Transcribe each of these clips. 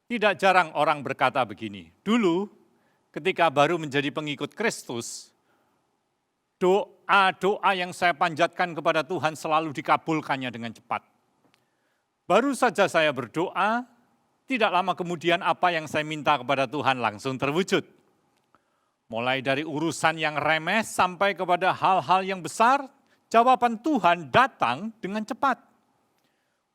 Tidak jarang orang berkata begini, dulu ketika baru menjadi pengikut Kristus, doa-doa yang saya panjatkan kepada Tuhan selalu dikabulkannya dengan cepat. Baru saja saya berdoa, tidak lama kemudian apa yang saya minta kepada Tuhan langsung terwujud. Mulai dari urusan yang remeh sampai kepada hal-hal yang besar, jawaban Tuhan datang dengan cepat.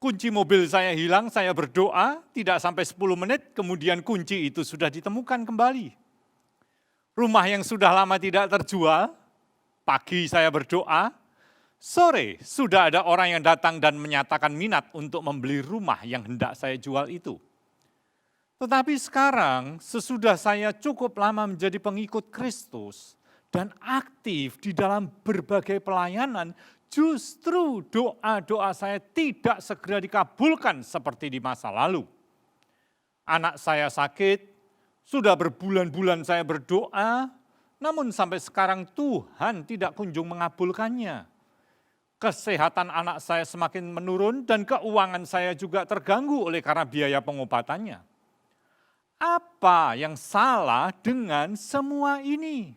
Kunci mobil saya hilang, saya berdoa, tidak sampai 10 menit, kemudian kunci itu sudah ditemukan kembali. Rumah yang sudah lama tidak terjual, pagi saya berdoa, sore sudah ada orang yang datang dan menyatakan minat untuk membeli rumah yang hendak saya jual itu. Tetapi sekarang, sesudah saya cukup lama menjadi pengikut Kristus dan aktif di dalam berbagai pelayanan, justru doa-doa saya tidak segera dikabulkan seperti di masa lalu. Anak saya sakit, sudah berbulan-bulan saya berdoa, namun sampai sekarang Tuhan tidak kunjung mengabulkannya. Kesehatan anak saya semakin menurun dan keuangan saya juga terganggu oleh karena biaya pengobatannya. Apa yang salah dengan semua ini?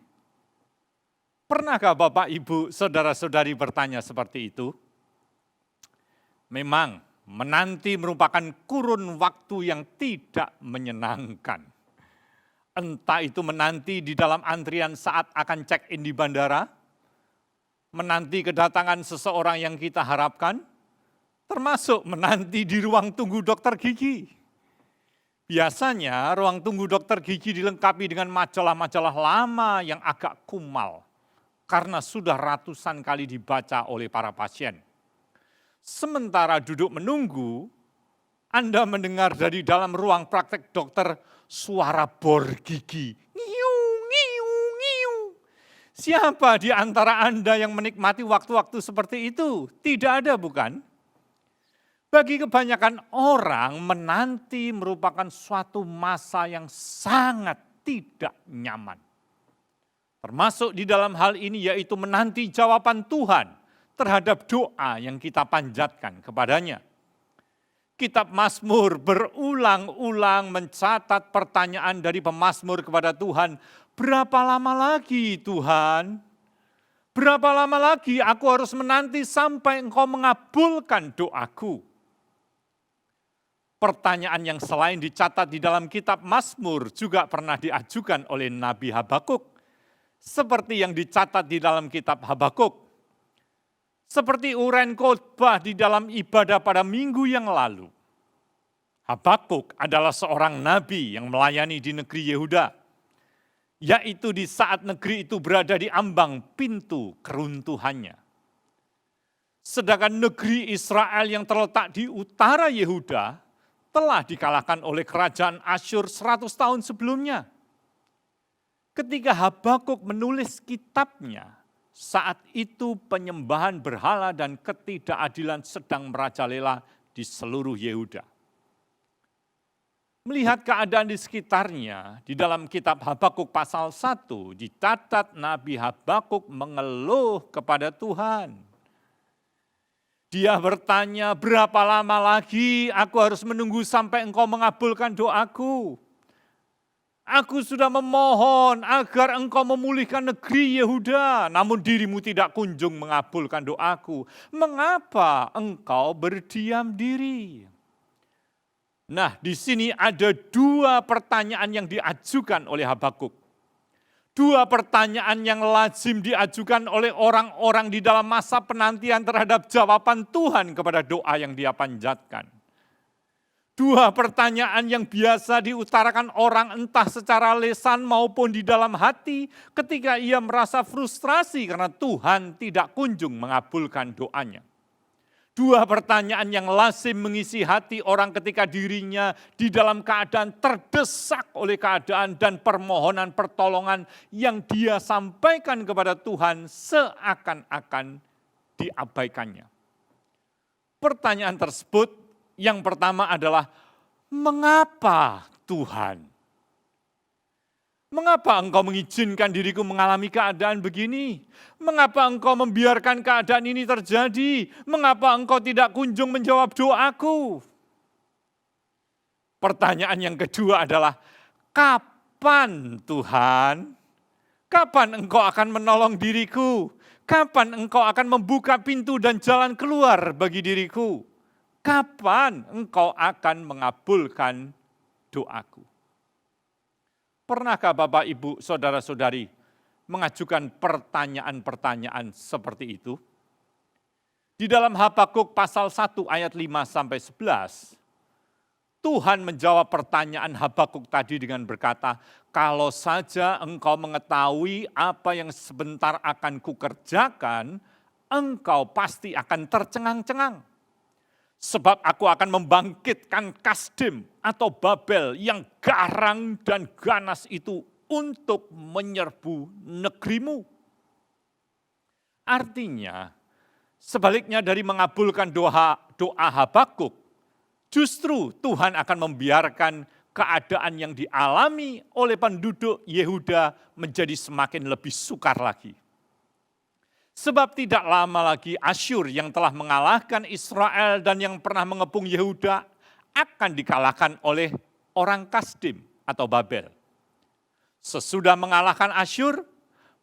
Pernahkah Bapak, Ibu, saudara-saudari bertanya seperti itu? Memang menanti merupakan kurun waktu yang tidak menyenangkan. Entah itu menanti di dalam antrian saat akan check-in di bandara, menanti kedatangan seseorang yang kita harapkan, termasuk menanti di ruang tunggu dokter gigi. Biasanya ruang tunggu dokter gigi dilengkapi dengan majalah-majalah lama yang agak kumal, karena sudah ratusan kali dibaca oleh para pasien. Sementara duduk menunggu, Anda mendengar dari dalam ruang praktek dokter suara bor gigi. Ngiu, ngiu, ngiu. Siapa di antara Anda yang menikmati waktu-waktu seperti itu? Tidak ada, bukan? Bagi kebanyakan orang, menanti merupakan suatu masa yang sangat tidak nyaman. Termasuk di dalam hal ini yaitu menanti jawaban Tuhan terhadap doa yang kita panjatkan kepadanya. Kitab Mazmur berulang-ulang mencatat pertanyaan dari pemazmur kepada Tuhan, berapa lama lagi Tuhan? Berapa lama lagi aku harus menanti sampai Engkau mengabulkan doaku? Pertanyaan yang selain dicatat di dalam kitab Mazmur juga pernah diajukan oleh Nabi Habakuk. Seperti yang dicatat di dalam kitab Habakuk. Seperti uraian khotbah di dalam ibadah pada minggu yang lalu. Habakuk adalah seorang nabi yang melayani di negeri Yehuda. Yaitu di saat negeri itu berada di ambang pintu keruntuhannya. Sedangkan negeri Israel yang terletak di utara Yehuda telah dikalahkan oleh kerajaan Asyur 100 tahun sebelumnya. Ketika Habakuk menulis kitabnya, saat itu penyembahan berhala dan ketidakadilan sedang merajalela di seluruh Yehuda. Melihat keadaan di sekitarnya, di dalam kitab Habakuk pasal 1, dicatat Nabi Habakuk mengeluh kepada Tuhan. Dia bertanya, berapa lama lagi aku harus menunggu sampai Engkau mengabulkan doaku? Aku sudah memohon agar Engkau memulihkan negeri Yehuda, namun dirimu tidak kunjung mengabulkan doaku. Mengapa Engkau berdiam diri? Nah, di sini ada dua pertanyaan yang diajukan oleh Habakuk. Dua pertanyaan yang lazim diajukan oleh orang-orang di dalam masa penantian terhadap jawaban Tuhan kepada doa yang dia panjatkan. Dua pertanyaan yang biasa diutarakan orang entah secara lisan maupun di dalam hati ketika ia merasa frustrasi karena Tuhan tidak kunjung mengabulkan doanya. Dua pertanyaan yang lazim mengisi hati orang ketika dirinya di dalam keadaan terdesak oleh keadaan dan permohonan pertolongan yang dia sampaikan kepada Tuhan seakan-akan diabaikannya. Pertanyaan tersebut yang pertama adalah, mengapa Tuhan? Mengapa Engkau mengizinkan diriku mengalami keadaan begini? Mengapa Engkau membiarkan keadaan ini terjadi? Mengapa Engkau tidak kunjung menjawab doaku? Pertanyaan yang kedua adalah, kapan Tuhan? Kapan Engkau akan menolong diriku? Kapan Engkau akan membuka pintu dan jalan keluar bagi diriku? Kapan Engkau akan mengabulkan doaku? Pernahkah Bapak, Ibu, Saudara-saudari mengajukan pertanyaan-pertanyaan seperti itu? Di dalam Habakuk pasal 1 ayat 5-11, Tuhan menjawab pertanyaan Habakuk tadi dengan berkata, kalau saja engkau mengetahui apa yang sebentar akan kukerjakan, engkau pasti akan tercengang-cengang. Sebab aku akan membangkitkan Kasdim atau Babel yang garang dan ganas itu untuk menyerbu negerimu. Artinya, sebaliknya dari mengabulkan doa Habakuk, justru Tuhan akan membiarkan keadaan yang dialami oleh penduduk Yehuda menjadi semakin lebih sukar lagi. Sebab tidak lama lagi Asyur yang telah mengalahkan Israel dan yang pernah mengepung Yehuda akan dikalahkan oleh orang Kasdim atau Babel. Sesudah mengalahkan Asyur,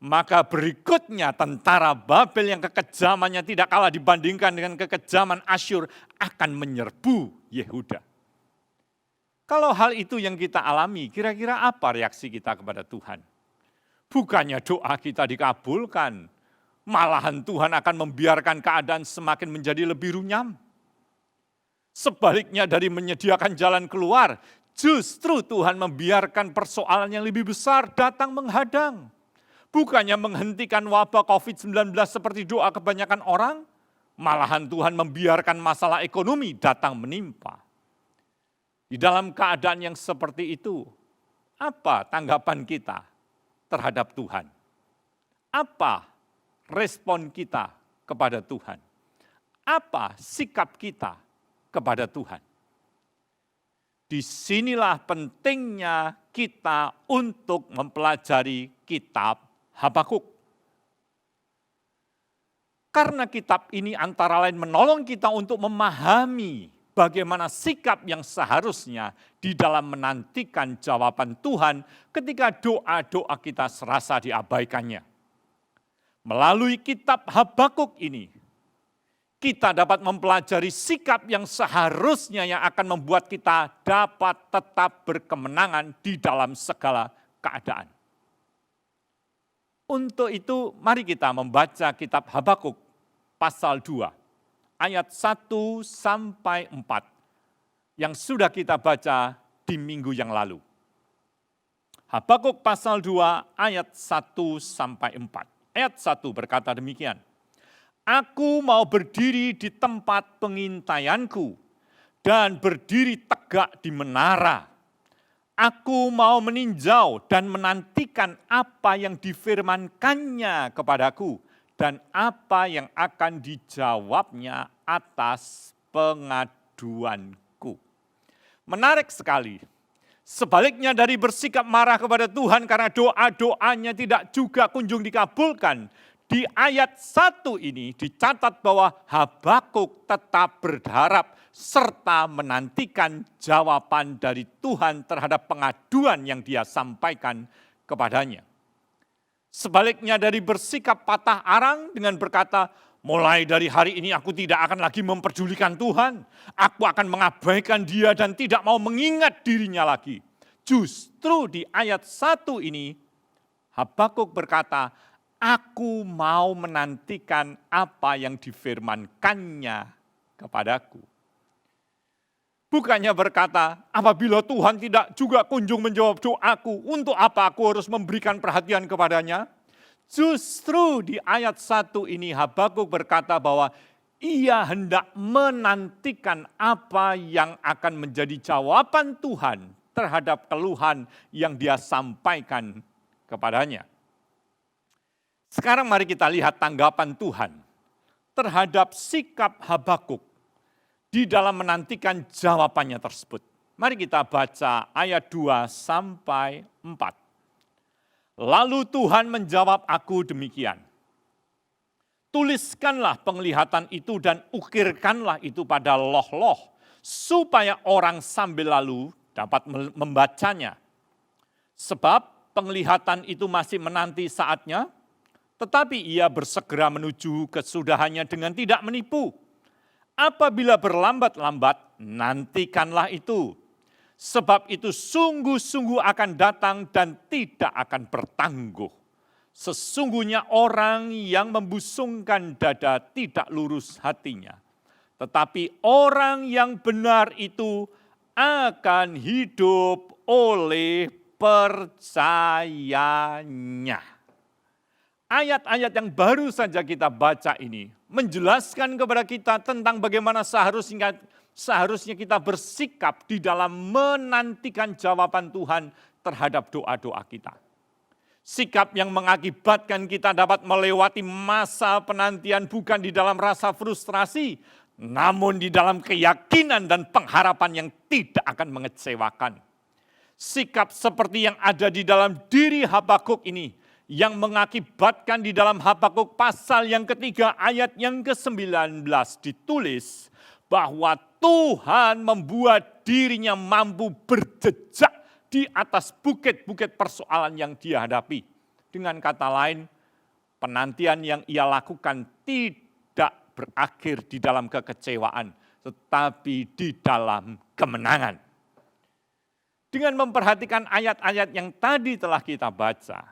maka berikutnya tentara Babel yang kekejamannya tidak kalah dibandingkan dengan kekejaman Asyur akan menyerbu Yehuda. Kalau hal itu yang kita alami, kira-kira apa reaksi kita kepada Tuhan? Bukannya doa kita dikabulkan, malahan Tuhan akan membiarkan keadaan semakin menjadi lebih runyam. Sebaliknya dari menyediakan jalan keluar, justru Tuhan membiarkan persoalan yang lebih besar datang menghadang. Bukannya menghentikan wabah COVID-19 seperti doa kebanyakan orang, malahan Tuhan membiarkan masalah ekonomi datang menimpa. Di dalam keadaan yang seperti itu, apa tanggapan kita terhadap Tuhan? Apa respon kita kepada Tuhan? Apa sikap kita kepada Tuhan? Disinilah pentingnya kita untuk mempelajari kitab Habakuk. Karena kitab ini antara lain menolong kita untuk memahami bagaimana sikap yang seharusnya di dalam menantikan jawaban Tuhan ketika doa-doa kita serasa diabaikannya. Melalui kitab Habakuk ini, kita dapat mempelajari sikap yang seharusnya yang akan membuat kita dapat tetap berkemenangan di dalam segala keadaan. Untuk itu, mari kita membaca kitab Habakuk pasal 2, ayat 1-4, yang sudah kita baca di minggu yang lalu. Habakuk pasal 2, ayat 1-4. Ayat 1 berkata demikian, aku mau berdiri di tempat pengintaianku dan berdiri tegak di menara. Aku mau meninjau dan menantikan apa yang difirmankannya kepadaku dan apa yang akan dijawabnya atas pengaduanku. Menarik sekali. Sebaliknya dari bersikap marah kepada Tuhan karena doa-doanya tidak juga kunjung dikabulkan, di ayat 1 ini dicatat bahwa Habakuk tetap berharap serta menantikan jawaban dari Tuhan terhadap pengaduan yang dia sampaikan kepadanya. Sebaliknya dari bersikap patah arang dengan berkata, mulai dari hari ini aku tidak akan lagi memperdulikan Tuhan. Aku akan mengabaikan dia dan tidak mau mengingat dirinya lagi. Justru di ayat 1 ini, Habakuk berkata, aku mau menantikan apa yang difirmankannya kepadaku. Bukannya berkata, apabila Tuhan tidak juga kunjung menjawab doaku, untuk apa aku harus memberikan perhatian kepadanya? Justru di ayat 1 ini Habakuk berkata bahwa ia hendak menantikan apa yang akan menjadi jawaban Tuhan terhadap keluhan yang dia sampaikan kepadanya. Sekarang mari kita lihat tanggapan Tuhan terhadap sikap Habakuk di dalam menantikan jawabannya tersebut. Mari kita baca ayat 2-4. Lalu Tuhan menjawab aku demikian, tuliskanlah penglihatan itu dan ukirkanlah itu pada loh-loh, supaya orang sambil lalu dapat membacanya. Sebab penglihatan itu masih menanti saatnya, tetapi ia bersegera menuju kesudahannya dengan tidak menipu. Apabila berlambat-lambat, nantikanlah itu. Sebab itu sungguh-sungguh akan datang dan tidak akan bertangguh. Sesungguhnya orang yang membusungkan dada tidak lurus hatinya. Tetapi orang yang benar itu akan hidup oleh percayanya. Ayat-ayat yang baru saja kita baca ini menjelaskan kepada kita tentang bagaimana seharusnya kita bersikap di dalam menantikan jawaban Tuhan terhadap doa-doa kita. Sikap yang mengakibatkan kita dapat melewati masa penantian bukan di dalam rasa frustrasi, namun di dalam keyakinan dan pengharapan yang tidak akan mengecewakan. Sikap seperti yang ada di dalam diri Habakuk ini, yang mengakibatkan di dalam Habakuk pasal yang ketiga ayat yang ke-19 ditulis bahwa Tuhan membuat dirinya mampu berjejak di atas bukit-bukit persoalan yang dia hadapi. Dengan kata lain, penantian yang ia lakukan tidak berakhir di dalam kekecewaan, tetapi di dalam kemenangan. Dengan memperhatikan ayat-ayat yang tadi telah kita baca,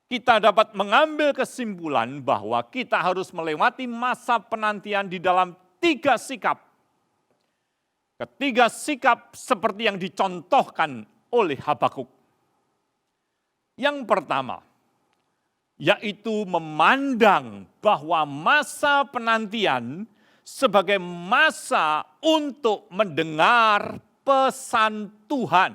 kita dapat mengambil kesimpulan bahwa kita harus melewati masa penantian di dalam 3 sikap. Ketiga sikap seperti yang dicontohkan oleh Habakuk. Yang pertama, yaitu memandang bahwa masa penantian sebagai masa untuk mendengar pesan Tuhan.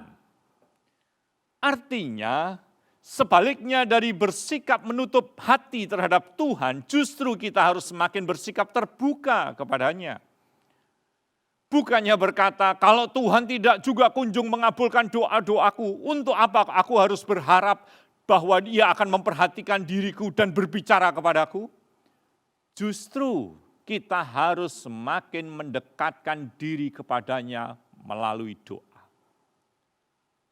Artinya, sebaliknya dari bersikap menutup hati terhadap Tuhan, justru kita harus semakin bersikap terbuka kepadanya. Bukannya berkata, kalau Tuhan tidak juga kunjung mengabulkan doa-doaku, untuk apa aku harus berharap bahwa Dia akan memperhatikan diriku dan berbicara kepadaku? Justru kita harus semakin mendekatkan diri kepadanya melalui doa.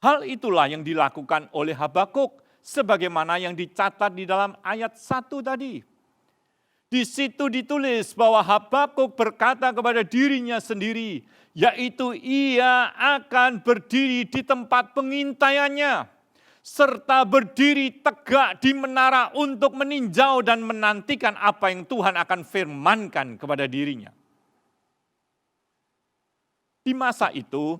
Hal itulah yang dilakukan oleh Habakuk, sebagaimana yang dicatat di dalam ayat 1 tadi. Di situ ditulis bahwa Habakuk berkata kepada dirinya sendiri, yaitu ia akan berdiri di tempat pengintaiannya, serta berdiri tegak di menara untuk meninjau dan menantikan apa yang Tuhan akan firmankan kepada dirinya. Di masa itu,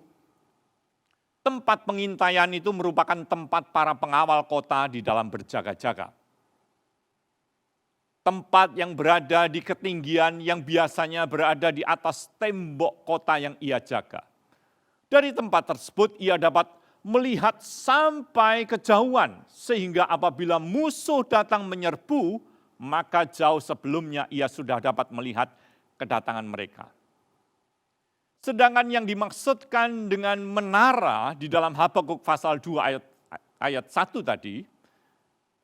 tempat pengintaian itu merupakan tempat para pengawal kota di dalam berjaga-jaga. Tempat yang berada di ketinggian yang biasanya berada di atas tembok kota yang ia jaga. Dari tempat tersebut ia dapat melihat sampai kejauhan, sehingga apabila musuh datang menyerbu, maka jauh sebelumnya ia sudah dapat melihat kedatangan mereka. Sedangkan yang dimaksudkan dengan menara di dalam Habakuk pasal 2 ayat 1 tadi,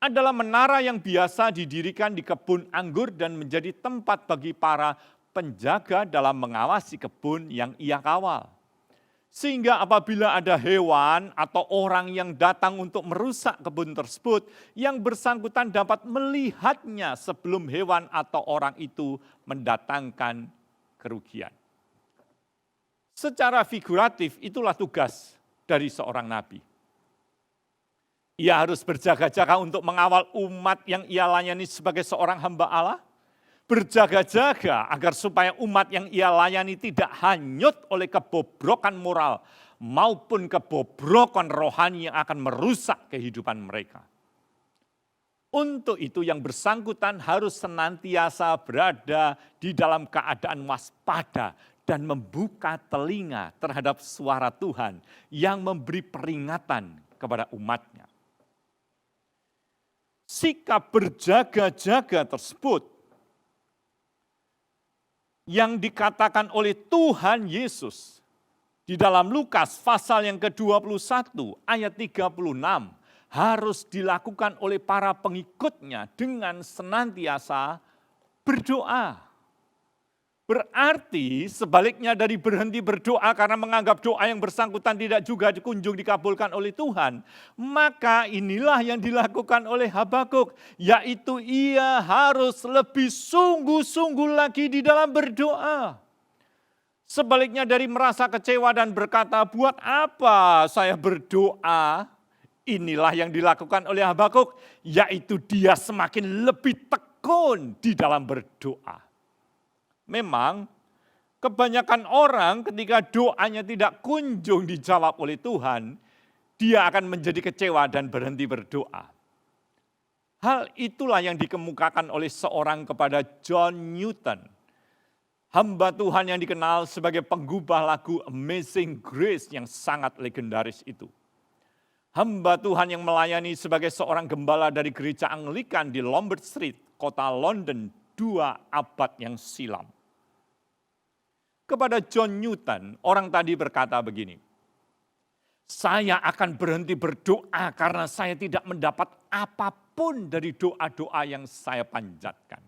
adalah menara yang biasa didirikan di kebun anggur dan menjadi tempat bagi para penjaga dalam mengawasi kebun yang ia kawal. Sehingga apabila ada hewan atau orang yang datang untuk merusak kebun tersebut, yang bersangkutan dapat melihatnya sebelum hewan atau orang itu mendatangkan kerugian. Secara figuratif itulah tugas dari seorang nabi. Ia harus berjaga-jaga untuk mengawal umat yang ia layani sebagai seorang hamba Allah. Berjaga-jaga agar supaya umat yang ia layani tidak hanyut oleh kebobrokan moral maupun kebobrokan rohani yang akan merusak kehidupan mereka. Untuk itu yang bersangkutan harus senantiasa berada di dalam keadaan waspada dan membuka telinga terhadap suara Tuhan yang memberi peringatan kepada umatnya. Sikap berjaga-jaga tersebut yang dikatakan oleh Tuhan Yesus di dalam Lukas pasal yang ke-21 ayat 36 harus dilakukan oleh para pengikutnya dengan senantiasa berdoa. Berarti sebaliknya dari berhenti berdoa karena menganggap doa yang bersangkutan tidak juga kunjung dikabulkan oleh Tuhan, maka inilah yang dilakukan oleh Habakuk, yaitu ia harus lebih sungguh-sungguh lagi di dalam berdoa. Sebaliknya dari merasa kecewa dan berkata, buat apa saya berdoa? Inilah yang dilakukan oleh Habakuk, yaitu dia semakin lebih tekun di dalam berdoa. Memang kebanyakan orang ketika doanya tidak kunjung dijawab oleh Tuhan, dia akan menjadi kecewa dan berhenti berdoa. Hal itulah yang dikemukakan oleh seorang kepada John Newton, hamba Tuhan yang dikenal sebagai penggubah lagu Amazing Grace yang sangat legendaris itu. Hamba Tuhan yang melayani sebagai seorang gembala dari gereja Anglikan di Lombard Street, kota London, 2 abad yang silam. Kepada John Newton, orang tadi berkata begini, saya akan berhenti berdoa karena saya tidak mendapat apapun dari doa-doa yang saya panjatkan.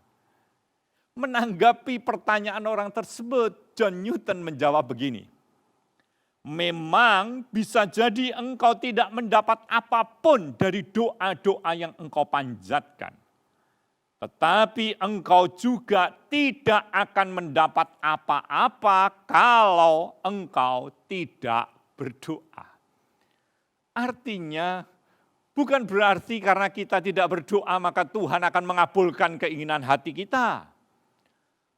Menanggapi pertanyaan orang tersebut, John Newton menjawab begini, memang bisa jadi engkau tidak mendapat apapun dari doa-doa yang engkau panjatkan. Tetapi engkau juga tidak akan mendapat apa-apa kalau engkau tidak berdoa. Artinya bukan berarti karena kita tidak berdoa maka Tuhan akan mengabulkan keinginan hati kita.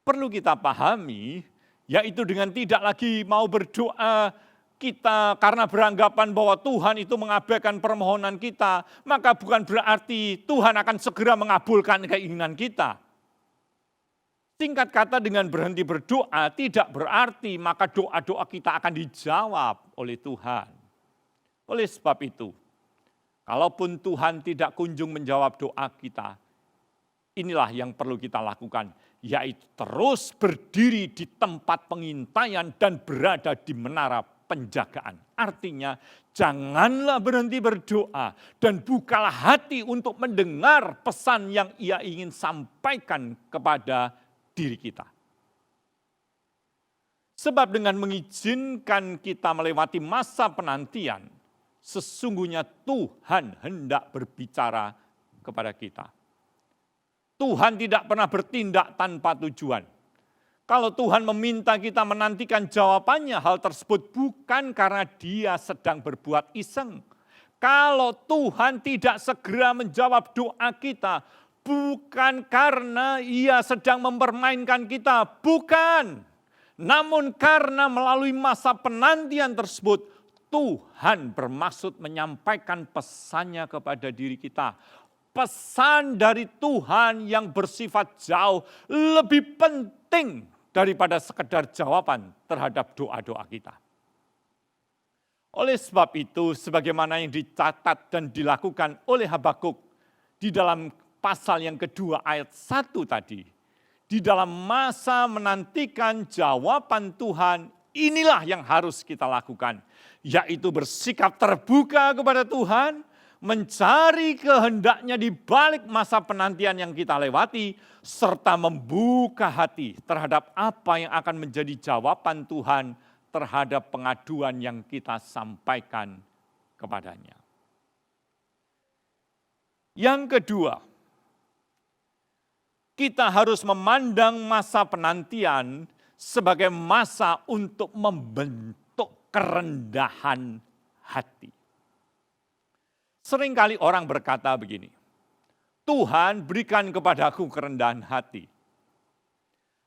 Perlu kita pahami, yaitu dengan tidak lagi mau berdoa, kita karena beranggapan bahwa Tuhan itu mengabaikan permohonan kita, maka bukan berarti Tuhan akan segera mengabulkan keinginan kita. Singkat kata, dengan berhenti berdoa tidak berarti maka doa-doa kita akan dijawab oleh Tuhan. Oleh sebab itu, kalaupun Tuhan tidak kunjung menjawab doa kita, inilah yang perlu kita lakukan, yaitu terus berdiri di tempat pengintaian dan berada di menara penjagaan. Artinya janganlah berhenti berdoa dan bukalah hati untuk mendengar pesan yang ia ingin sampaikan kepada diri kita. Sebab dengan mengizinkan kita melewati masa penantian, sesungguhnya Tuhan hendak berbicara kepada kita. Tuhan tidak pernah bertindak tanpa tujuan. Kalau Tuhan meminta kita menantikan jawabannya, hal tersebut bukan karena dia sedang berbuat iseng. Kalau Tuhan tidak segera menjawab doa kita, bukan karena ia sedang mempermainkan kita, bukan. Namun karena melalui masa penantian tersebut, Tuhan bermaksud menyampaikan pesannya kepada diri kita. Pesan dari Tuhan yang bersifat jauh lebih penting daripada sekedar jawaban terhadap doa-doa kita. Oleh sebab itu, sebagaimana yang dicatat dan dilakukan oleh Habakuk di dalam pasal yang kedua ayat 1 tadi, di dalam masa menantikan jawaban Tuhan, inilah yang harus kita lakukan, yaitu bersikap terbuka kepada Tuhan, mencari kehendaknya di balik masa penantian yang kita lewati, serta membuka hati terhadap apa yang akan menjadi jawaban Tuhan terhadap pengaduan yang kita sampaikan kepadanya. Yang kedua, kita harus memandang masa penantian sebagai masa untuk membentuk kerendahan hati. Seringkali orang berkata begini, Tuhan berikan kepadaku kerendahan hati.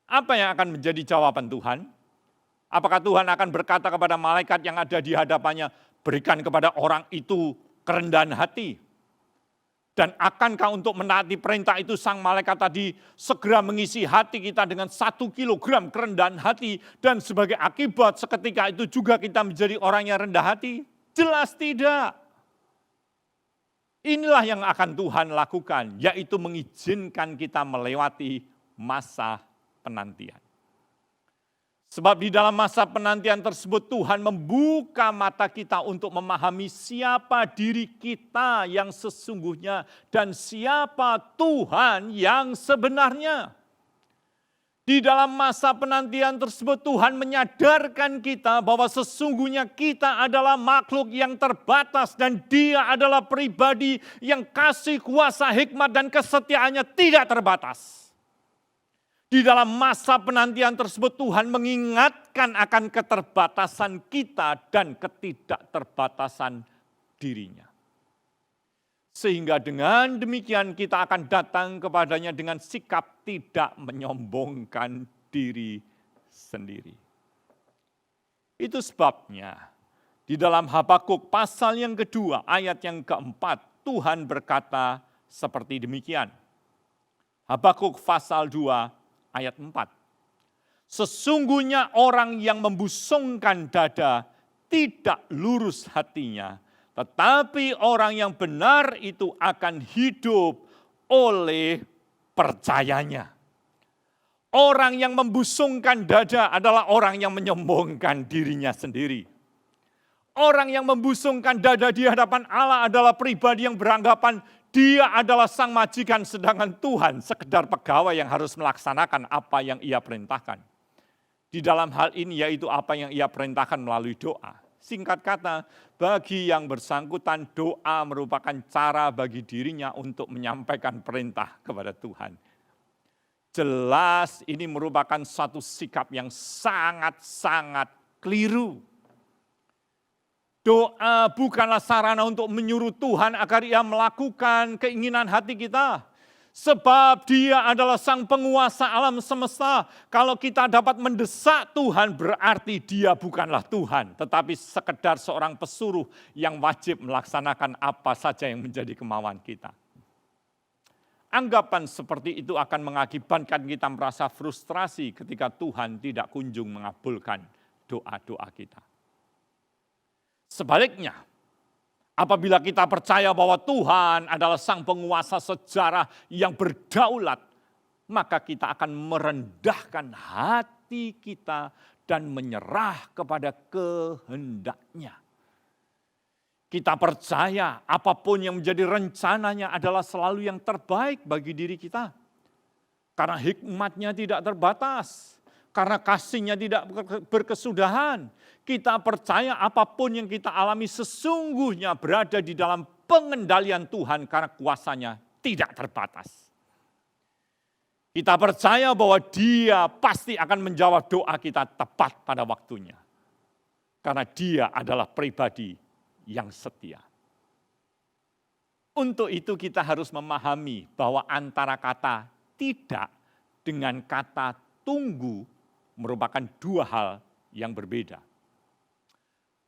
Apa yang akan menjadi jawaban Tuhan? Apakah Tuhan akan berkata kepada malaikat yang ada di hadapannya, berikan kepada orang itu kerendahan hati? Dan akankah untuk menaati perintah itu sang malaikat tadi segera mengisi hati kita dengan 1 kilogram kerendahan hati dan sebagai akibat seketika itu juga kita menjadi orang yang rendah hati? Jelas tidak. Inilah yang akan Tuhan lakukan, yaitu mengizinkan kita melewati masa penantian. Sebab di dalam masa penantian tersebut Tuhan membuka mata kita untuk memahami siapa diri kita yang sesungguhnya dan siapa Tuhan yang sebenarnya. Di dalam masa penantian tersebut Tuhan menyadarkan kita bahwa sesungguhnya kita adalah makhluk yang terbatas dan Dia adalah pribadi yang kasih kuasa, hikmat dan kesetiaannya tidak terbatas. Di dalam masa penantian tersebut Tuhan mengingatkan akan keterbatasan kita dan ketidakterbatasan dirinya. Sehingga dengan demikian kita akan datang kepadanya dengan sikap tidak menyombongkan diri sendiri. Itu sebabnya di dalam Habakuk pasal yang kedua ayat yang keempat Tuhan berkata seperti demikian. Habakuk pasal 2 ayat 4. Sesungguhnya orang yang membusungkan dada tidak lurus hatinya, tetapi orang yang benar itu akan hidup oleh percayanya. Orang yang membusungkan dada adalah orang yang menyombongkan dirinya sendiri. Orang yang membusungkan dada di hadapan Allah adalah pribadi yang beranggapan dia adalah sang majikan, sedangkan Tuhan sekedar pegawai yang harus melaksanakan apa yang Ia perintahkan. Di dalam hal ini yaitu apa yang Ia perintahkan melalui doa. Singkat kata, bagi yang bersangkutan doa merupakan cara bagi dirinya untuk menyampaikan perintah kepada Tuhan. Jelas ini merupakan suatu sikap yang sangat-sangat keliru. Doa bukanlah sarana untuk menyuruh Tuhan agar Ia melakukan keinginan hati kita. Sebab Dia adalah sang penguasa alam semesta. Kalau kita dapat mendesak Tuhan berarti Dia bukanlah Tuhan. Tetapi sekedar seorang pesuruh yang wajib melaksanakan apa saja yang menjadi kemauan kita. Anggapan seperti itu akan mengakibatkan kita merasa frustrasi ketika Tuhan tidak kunjung mengabulkan doa-doa kita. Sebaliknya, apabila kita percaya bahwa Tuhan adalah sang penguasa sejarah yang berdaulat, maka kita akan merendahkan hati kita dan menyerah kepada kehendak-Nya. Kita percaya apapun yang menjadi rencananya adalah selalu yang terbaik bagi diri kita. Karena hikmat-Nya tidak terbatas, karena kasih-Nya tidak berkesudahan. Kita percaya apapun yang kita alami sesungguhnya berada di dalam pengendalian Tuhan karena kuasa-Nya tidak terbatas. Kita percaya bahwa Dia pasti akan menjawab doa kita tepat pada waktunya. Karena Dia adalah pribadi yang setia. Untuk itu kita harus memahami bahwa antara kata tidak dengan kata tunggu merupakan dua hal yang berbeda.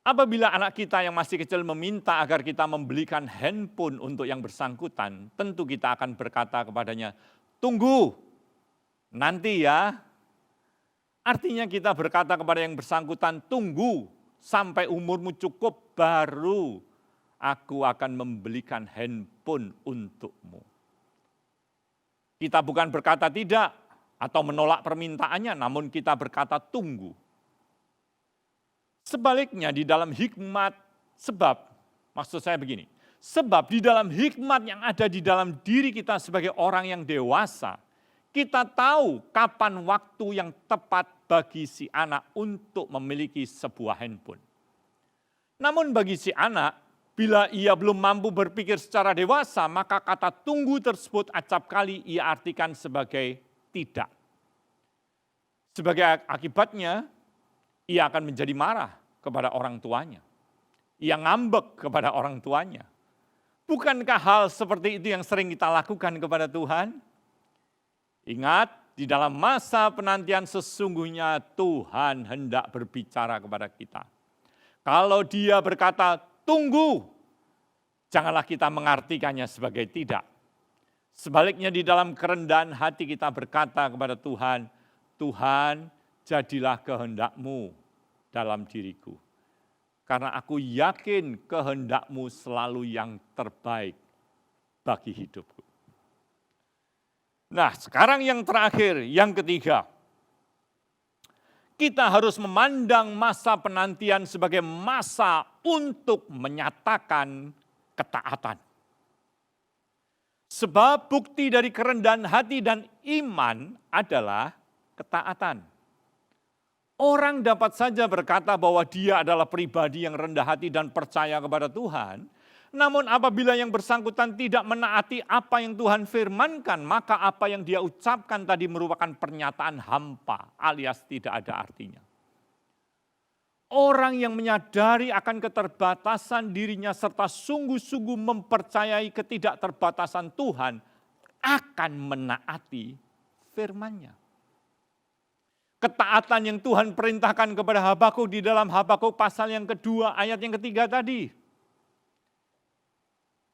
Apabila anak kita yang masih kecil meminta agar kita membelikan handphone untuk yang bersangkutan, tentu kita akan berkata kepadanya, tunggu, nanti ya. Artinya kita berkata kepada yang bersangkutan, tunggu sampai umurmu cukup baru aku akan membelikan handphone untukmu. Kita bukan berkata tidak atau menolak permintaannya, namun kita berkata tunggu. Sebaliknya di dalam hikmat, maksud saya begini, sebab di dalam hikmat yang ada di dalam diri kita sebagai orang yang dewasa, kita tahu kapan waktu yang tepat bagi si anak untuk memiliki sebuah handphone. Namun bagi si anak, bila ia belum mampu berpikir secara dewasa, maka kata tunggu tersebut acap kali ia artikan sebagai tidak. Sebagai akibatnya, ia akan menjadi marah kepada orang tuanya. Ia ngambek kepada orang tuanya. Bukankah hal seperti itu yang sering kita lakukan kepada Tuhan? Ingat, di dalam masa penantian sesungguhnya Tuhan hendak berbicara kepada kita. Kalau Dia berkata, tunggu, janganlah kita mengartikannya sebagai tidak. Sebaliknya di dalam kerendahan hati kita berkata kepada Tuhan, Tuhan, jadilah kehendak-Mu dalam diriku. Karena aku yakin kehendak-Mu selalu yang terbaik bagi hidupku. Nah, sekarang yang terakhir, yang ketiga. Kita harus memandang masa penantian sebagai masa untuk menyatakan ketaatan. Sebab bukti dari kerendahan hati dan iman adalah ketaatan. Orang dapat saja berkata bahwa dia adalah pribadi yang rendah hati dan percaya kepada Tuhan, namun apabila yang bersangkutan tidak menaati apa yang Tuhan firmankan, maka apa yang dia ucapkan tadi merupakan pernyataan hampa alias tidak ada artinya. Orang yang menyadari akan keterbatasan dirinya serta sungguh-sungguh mempercayai ketidakterbatasan Tuhan akan menaati firman-Nya. Ketaatan yang Tuhan perintahkan kepada Habakuk di dalam Habakuk pasal yang kedua ayat yang ketiga tadi.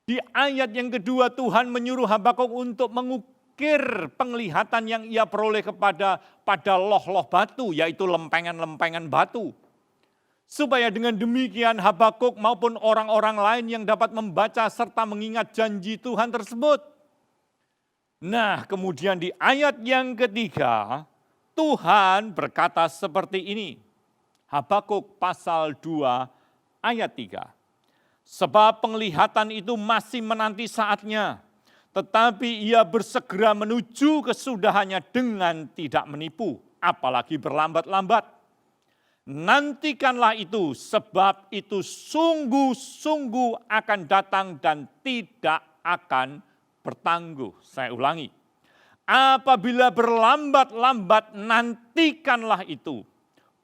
Di ayat yang kedua Tuhan menyuruh Habakuk untuk mengukir penglihatan yang ia peroleh pada loh-loh batu, yaitu lempengan-lempengan batu. Supaya dengan demikian Habakuk maupun orang-orang lain yang dapat membaca serta mengingat janji Tuhan tersebut. Nah, kemudian di ayat yang ketiga, Tuhan berkata seperti ini. Habakuk pasal 2 ayat 3. Sebab penglihatan itu masih menanti saatnya, tetapi ia bersegera menuju kesudahannya dengan tidak menipu, apalagi berlambat-lambat. Nantikanlah itu, sebab itu sungguh-sungguh akan datang dan tidak akan bertangguh. Saya ulangi, apabila berlambat-lambat nantikanlah itu.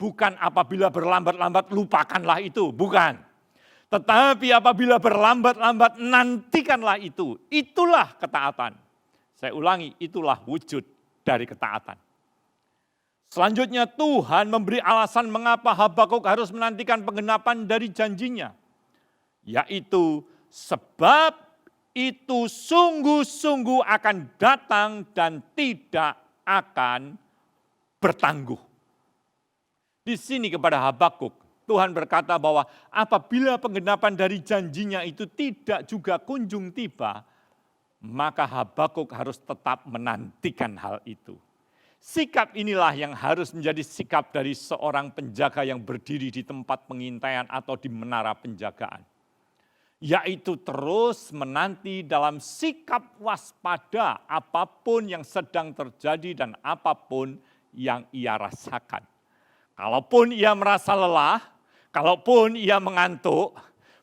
Bukan apabila berlambat-lambat lupakanlah itu, bukan. Tetapi apabila berlambat-lambat nantikanlah itu. Itulah ketaatan. Saya ulangi, itulah wujud dari ketaatan. Selanjutnya Tuhan memberi alasan mengapa Habakuk harus menantikan penggenapan dari janjinya. Yaitu sebab itu sungguh-sungguh akan datang dan tidak akan bertangguh. Di sini kepada Habakuk, Tuhan berkata bahwa apabila penggenapan dari janjinya itu tidak juga kunjung tiba, maka Habakuk harus tetap menantikan hal itu. Sikap inilah yang harus menjadi sikap dari seorang penjaga yang berdiri di tempat pengintaian atau di menara penjagaan. Yaitu terus menanti dalam sikap waspada apapun yang sedang terjadi dan apapun yang ia rasakan. Kalaupun ia merasa lelah, kalaupun ia mengantuk,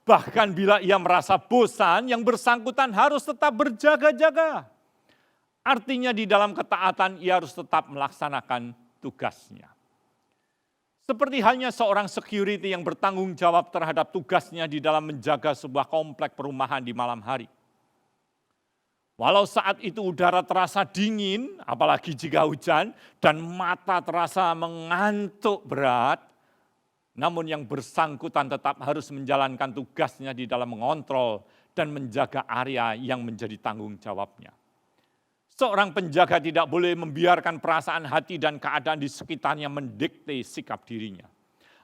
bahkan bila ia merasa bosan, yang bersangkutan harus tetap berjaga-jaga. Artinya di dalam ketaatan ia harus tetap melaksanakan tugasnya. Seperti halnya seorang security yang bertanggung jawab terhadap tugasnya di dalam menjaga sebuah komplek perumahan di malam hari. Walau saat itu udara terasa dingin, apalagi jika hujan, dan mata terasa mengantuk berat, namun yang bersangkutan tetap harus menjalankan tugasnya di dalam mengontrol dan menjaga area yang menjadi tanggung jawabnya. Seorang penjaga tidak boleh membiarkan perasaan hati dan keadaan di sekitarnya mendikte sikap dirinya.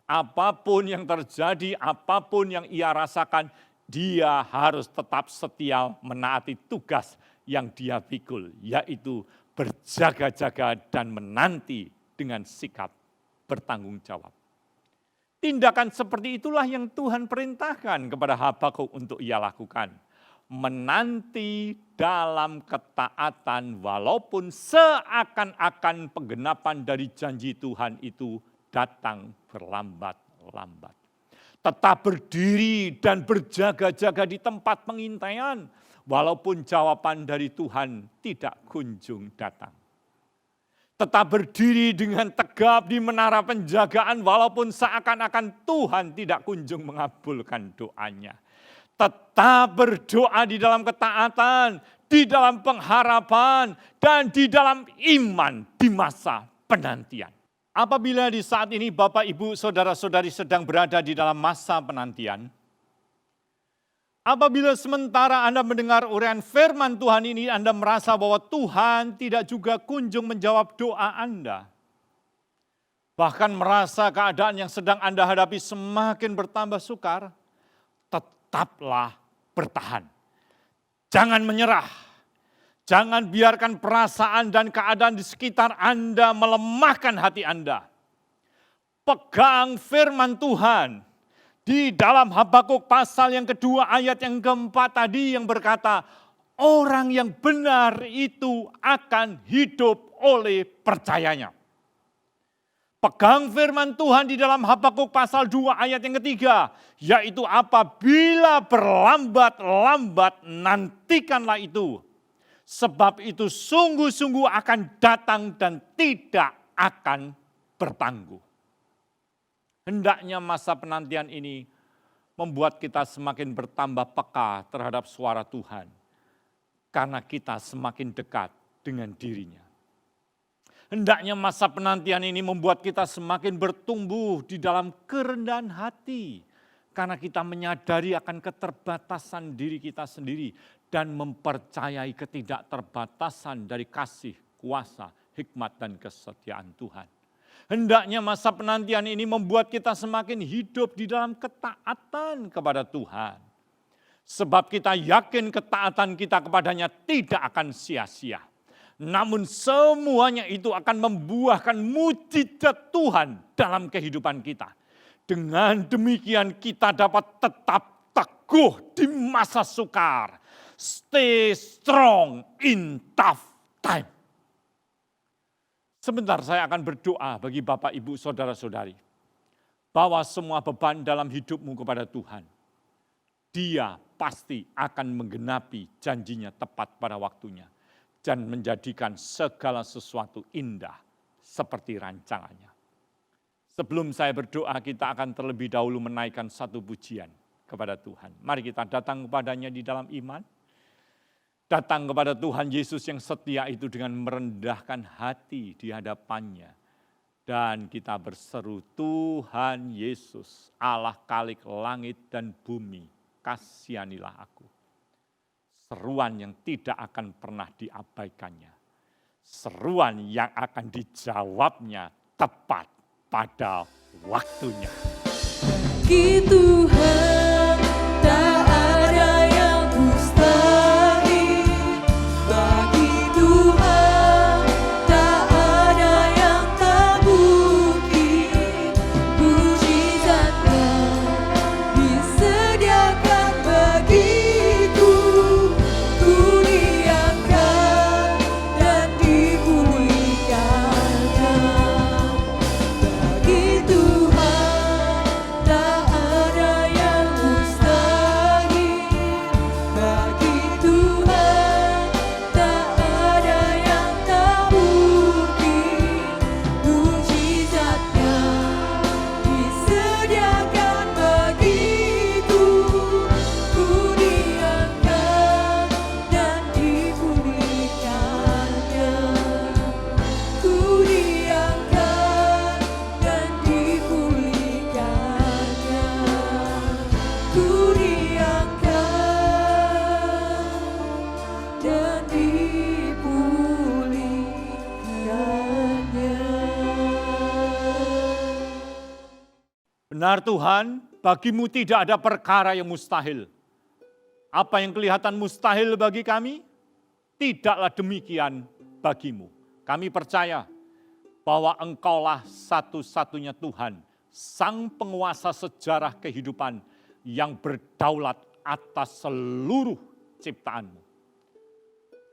Apapun yang terjadi, apapun yang ia rasakan, dia harus tetap setia menaati tugas yang dia pikul, yaitu berjaga-jaga dan menanti dengan sikap bertanggung jawab. Tindakan seperti itulah yang Tuhan perintahkan kepada Habakuk untuk ia lakukan. Menanti dalam ketaatan walaupun seakan-akan penggenapan dari janji Tuhan itu datang berlambat-lambat. Tetap berdiri dan berjaga-jaga di tempat pengintaian walaupun jawaban dari Tuhan tidak kunjung datang. Tetap berdiri dengan tegap di menara penjagaan walaupun seakan-akan Tuhan tidak kunjung mengabulkan doanya. Tetap berdoa di dalam ketaatan, di dalam pengharapan, dan di dalam iman di masa penantian. Apabila di saat ini Bapak, Ibu, Saudara-saudari sedang berada di dalam masa penantian, apabila sementara Anda mendengar uraian firman Tuhan ini, Anda merasa bahwa Tuhan tidak juga kunjung menjawab doa Anda. Bahkan merasa keadaan yang sedang Anda hadapi semakin bertambah sukar, tetaplah bertahan. Jangan menyerah. Jangan biarkan perasaan dan keadaan di sekitar Anda melemahkan hati Anda. Pegang firman Tuhan. Di dalam Habakuk pasal yang kedua ayat yang keempat tadi yang berkata, orang yang benar itu akan hidup oleh percayanya. Pegang firman Tuhan di dalam Habakuk pasal 2 ayat yang ketiga, yaitu apabila berlambat-lambat nantikanlah itu. Sebab itu sungguh-sungguh akan datang dan tidak akan bertangguh. Hendaknya masa penantian ini membuat kita semakin bertambah peka terhadap suara Tuhan. Karena kita semakin dekat dengan dirinya. Hendaknya masa penantian ini membuat kita semakin bertumbuh di dalam kerendahan hati. Karena kita menyadari akan keterbatasan diri kita sendiri. Dan mempercayai ketidakterbatasan dari kasih, kuasa, hikmat, dan kesetiaan Tuhan. Hendaknya masa penantian ini membuat kita semakin hidup di dalam ketaatan kepada Tuhan. Sebab kita yakin ketaatan kita kepadanya tidak akan sia-sia. Namun semuanya itu akan membuahkan mujizat Tuhan dalam kehidupan kita. Dengan demikian kita dapat tetap teguh di masa sukar. Stay strong in tough time. Sebentar saya akan berdoa bagi Bapak, Ibu, Saudara-saudari. Bawa semua beban dalam hidupmu kepada Tuhan. Dia pasti akan menggenapi janjinya tepat pada waktunya. Dan menjadikan segala sesuatu indah seperti rancangannya. Sebelum saya berdoa, kita akan terlebih dahulu menaikkan satu pujian kepada Tuhan. Mari kita datang kepadanya di dalam iman. Datang kepada Tuhan Yesus yang setia itu dengan merendahkan hati di hadapannya. Dan kita berseru, Tuhan Yesus, Allah Khalik langit dan bumi, kasihanilah aku. Seruan yang tidak akan pernah diabaikannya. Seruan yang akan dijawabnya tepat pada waktunya. Bagi Tuhan tak ada yang mustahil. Bagi Tuhan tak ada yang tak mungkin. Mujizatnya disediakan bagiku. Ku diangkat dan dipulihkannya. Bagi Tuhan tak ada yang mustahil. Bagi Tuhan tak ada yang tak mungkin. Mujizatnya disediakan bagiku. Ku diangkat dan dipulihkannya. Ku diangkat dan dipulihkannya. Ku diangkat dan dipulihkannya. Benar Tuhan, bagimu tidak ada perkara yang mustahil. Apa yang kelihatan mustahil bagi kami, tidaklah demikian bagimu. Kami percaya bahwa Engkaulah satu-satunya Tuhan, Sang penguasa sejarah kehidupan yang berdaulat atas seluruh ciptaanmu.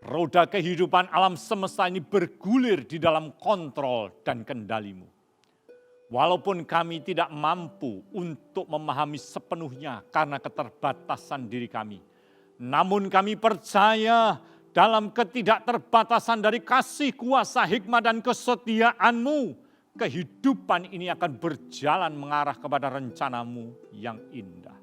Roda kehidupan alam semesta ini bergulir di dalam kontrol dan kendalimu. Walaupun kami tidak mampu untuk memahami sepenuhnya karena keterbatasan diri kami. Namun kami percaya dalam ketidakterbatasan dari kasih, kuasa, hikmat, dan kesetiaan-Mu, kehidupan ini akan berjalan mengarah kepada rencana-Mu yang indah.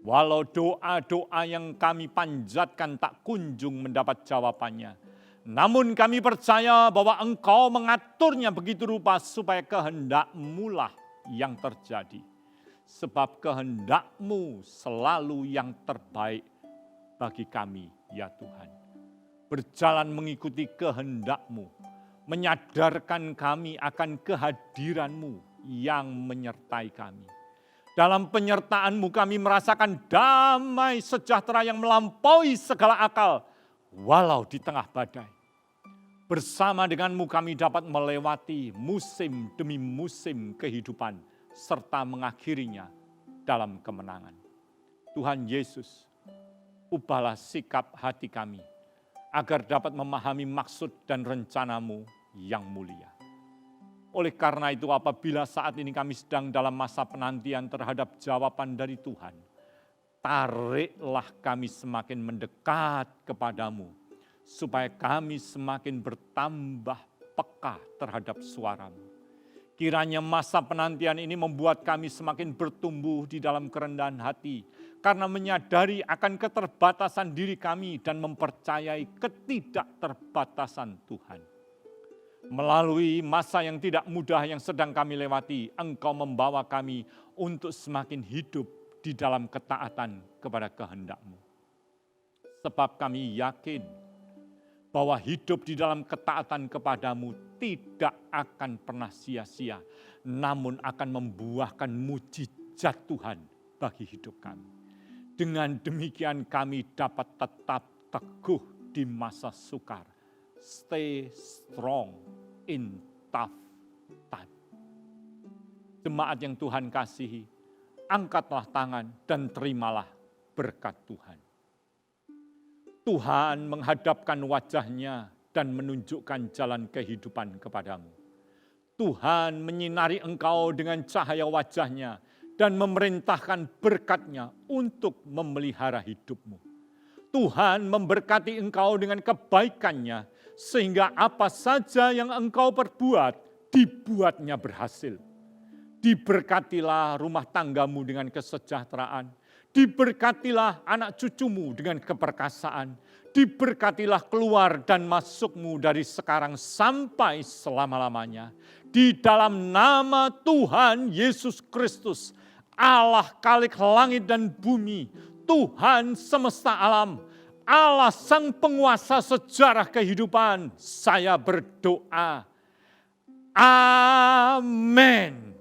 Walau doa-doa yang kami panjatkan tak kunjung mendapat jawabannya, namun kami percaya bahwa Engkau mengaturnya begitu rupa supaya kehendak-Mu lah yang terjadi. Sebab kehendak-Mu selalu yang terbaik bagi kami, ya Tuhan. Berjalan mengikuti kehendak-Mu, menyadarkan kami akan kehadiran-Mu yang menyertai kami. Dalam penyertaan-Mu kami merasakan damai sejahtera yang melampaui segala akal, walau di tengah badai. Bersama dengan-Mu kami dapat melewati musim demi musim kehidupan, serta mengakhirinya dalam kemenangan. Tuhan Yesus, ubahlah sikap hati kami, agar dapat memahami maksud dan rencana-Mu yang mulia. Oleh karena itu apabila saat ini kami sedang dalam masa penantian terhadap jawaban dari Tuhan, tariklah kami semakin mendekat kepadamu, supaya kami semakin bertambah peka terhadap suaramu. Kiranya masa penantian ini membuat kami semakin bertumbuh di dalam kerendahan hati, karena menyadari akan keterbatasan diri kami dan mempercayai ketidakterbatasan Tuhan. Melalui masa yang tidak mudah yang sedang kami lewati, Engkau membawa kami untuk semakin hidup di dalam ketaatan kepada kehendak-Mu. Sebab kami yakin bahwa hidup di dalam ketaatan kepadamu tidak akan pernah sia-sia, namun akan membuahkan mujizat Tuhan bagi hidup kami. Dengan demikian kami dapat tetap teguh di masa sukar. Stay strong in tough time. Jemaat yang Tuhan kasihi, angkatlah tangan dan terimalah berkat Tuhan. Tuhan menghadapkan wajahnya dan menunjukkan jalan kehidupan kepadamu. Tuhan menyinari engkau dengan cahaya wajahnya dan memerintahkan berkat-Nya untuk memelihara hidupmu. Tuhan memberkati engkau dengan kebaikan-Nya, sehingga apa saja yang engkau perbuat, dibuatnya berhasil. Diberkatilah rumah tanggamu dengan kesejahteraan. Diberkatilah anak cucumu dengan keperkasaan. Diberkatilah keluar dan masukmu dari sekarang sampai selama-lamanya. Di dalam nama Tuhan Yesus Kristus, Allah Khalik langit dan bumi, Tuhan semesta alam, Allah Sang Penguasa sejarah kehidupan, saya berdoa. Amin.